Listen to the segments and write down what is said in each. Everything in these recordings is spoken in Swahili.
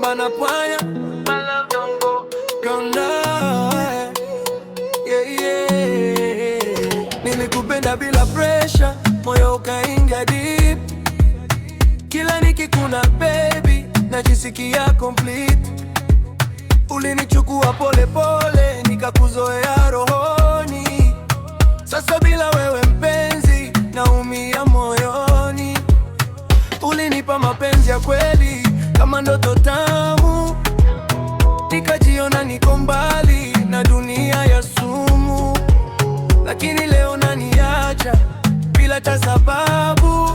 Bana Pwanya, my love don't go now. Yeah, yeah. Nilikupenda bila pressure, moyo ukaingia deep. Kila nikikuna baby, najisikia complete. Ulinichukua pole pole, nikakuzoea rohoni. Sasa bila wewe mpenzi, naumia moyoni. Ulinipa mapenzi ya kweli, kama ndoto tamu. Nikajiona niko mbali na dunia ya sumu. Lakini leo naniacha bila ta sababu.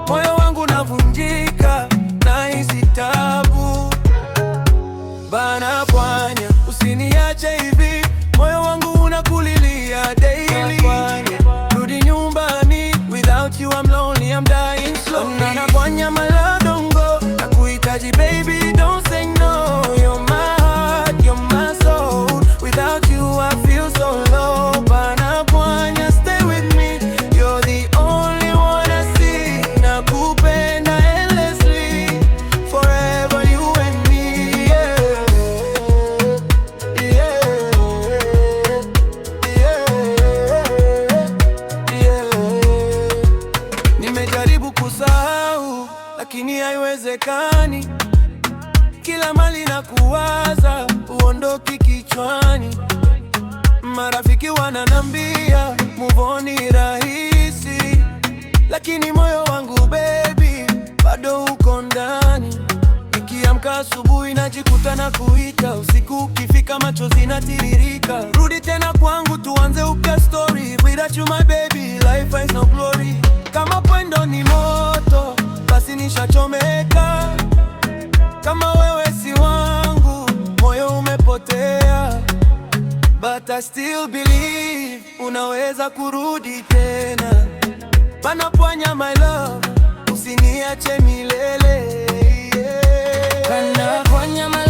Moyo wangu navunjika, nahisi tabu. Bana Pwanya, usiniache hivi, moyo wangu unakulilia daily. Rudi nyumbani, without you I'm lonely, I'm dying slowly. Bana Pwanya, my love don't go, nakuhitaji baby, don't say no. You're my heart, you're my soul, without you I feel so low. Bana Pwanya, stay with me, you're the only one I see. Nakupenda endlessly, forever you and me, yeah. Yeah, yeah, yeah. Nimejaribu kusahau, lakini haiwezekani. Kila mali na kuwaza, uondoki kichwani. Marafiki wananambia move on ni rahisi, lakini moyo wangu baby, bado uko ndani. Nikiamka asubuhi najikuta na kuita, usiku ukifika machozi natiririka. Rudi tena kwangu tuanze upya story, without you my baby life has no glory. Kama pendo ni moto, basi nishachomeka. Kama wewe si wangu, moyo umepotea. But I still believe unaweza kurudi tena. Bana Pwanya my love, usiniache milele, yeah. Bana Pwanya my